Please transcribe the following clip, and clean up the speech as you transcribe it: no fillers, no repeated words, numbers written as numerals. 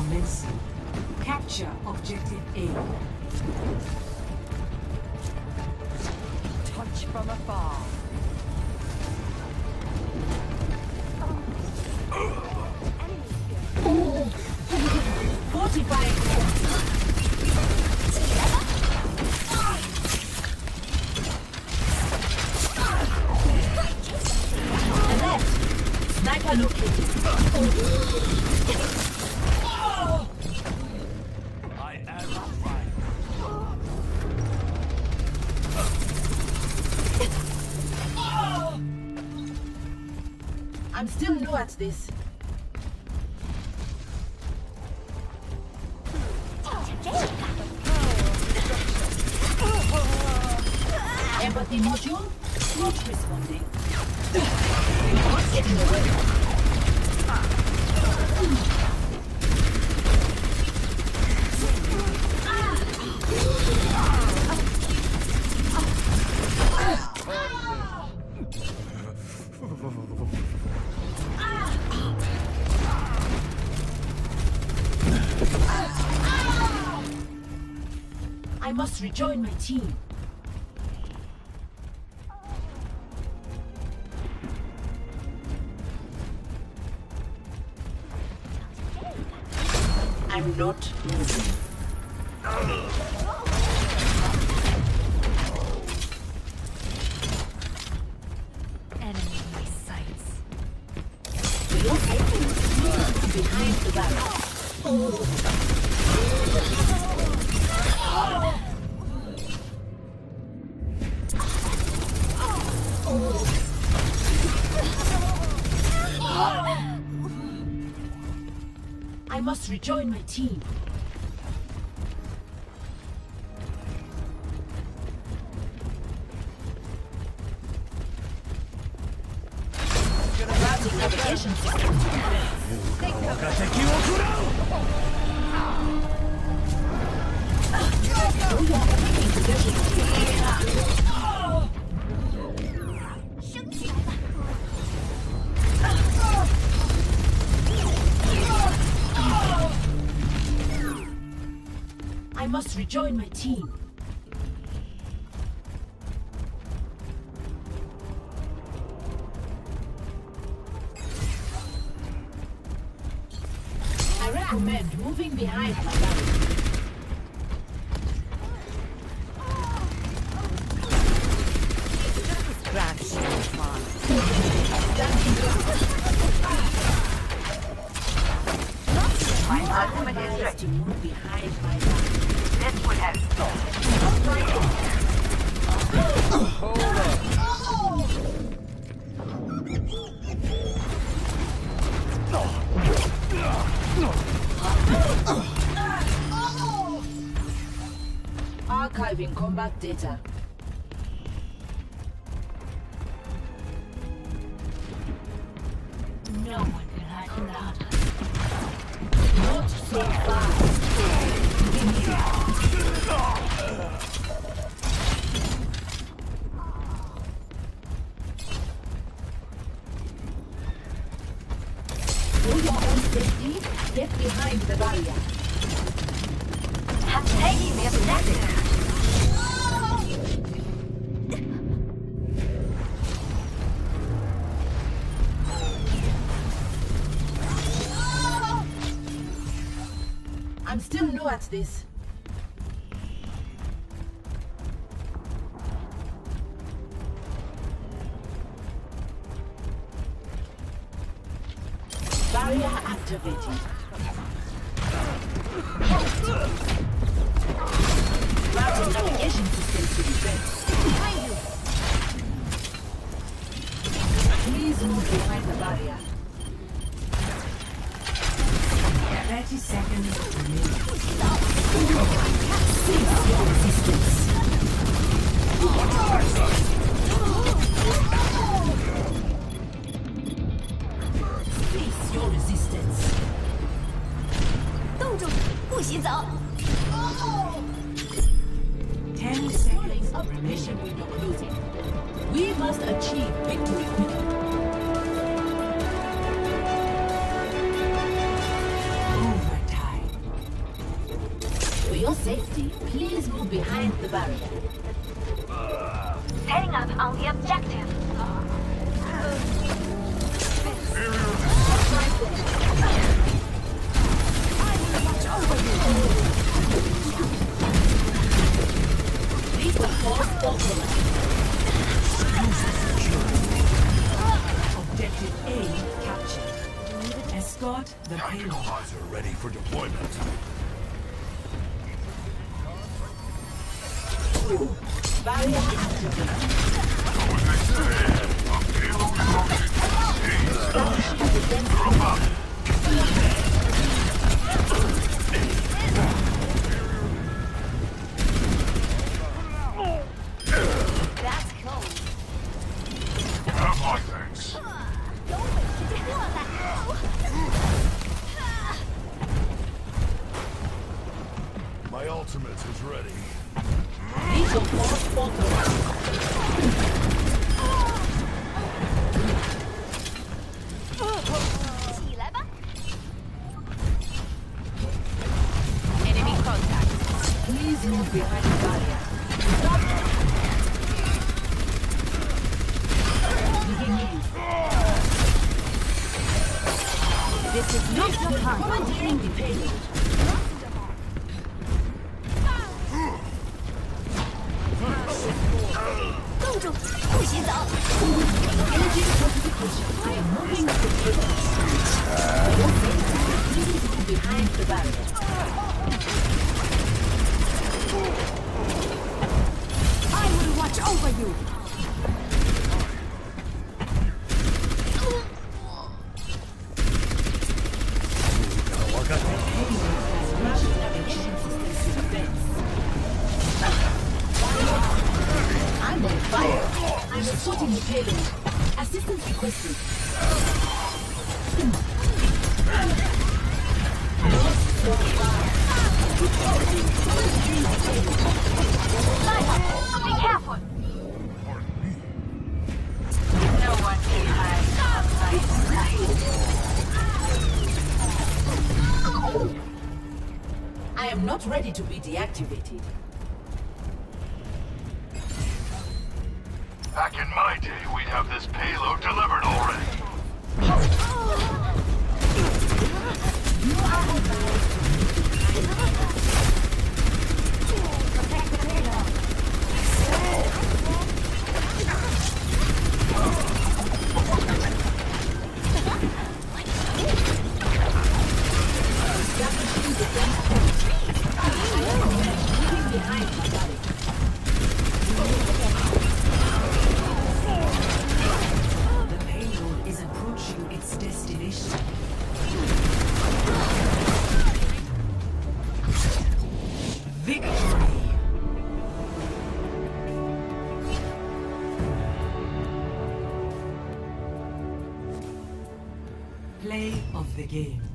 commencing. Capture objective A. Touch from afar. Sniper located. I am fine. I'm still new at this. Empathy module not responding. What's getting away? I must rejoin my team. I'm not moving. Enemy in my sights. Behind the barrel. I must rejoin my team. Routing navigation system. I must rejoin my team. I recommend moving behind my barrel. Crash. My ultimate is ready to move behind my barrel. This would help. Archiving combat data. No one can hide from that. Not so fast. For your own safety, get behind the barrier. Have taken the objective. I'm still new at this. Barrier activated. Routing navigation system to defense. Please move behind the barrier. 30 seconds remaining. Cease your resistance. Cease your resistance. 冻住，不许走。 10 seconds of mission window closing. We must achieve victory quickly. Overtime. your safety, please move behind the barrier. Setting up on the objective. These are false ultimate. Objective A captured. Escort the Tactical payload. pods are ready for deployment. Barrier activated. That's cool. Have my thanks. My ultimate is ready. These are false ultimate. Enemy contact. Please move behind the barrier. This is not your time. Quarantining the payload. 冻住，不许走。 Engaging fortification. I am moving the payload. Please move behind the barrier. I will watch over you. Russian navigation systems to defense. I'm on fire. I'm escorting the payload. Assistance requested. Be careful. No one can hide outside sight. I am not ready to be deactivated. Back in my day, we'd have this payload delivered already. The payload is approaching its destination. Victory! Play of the game.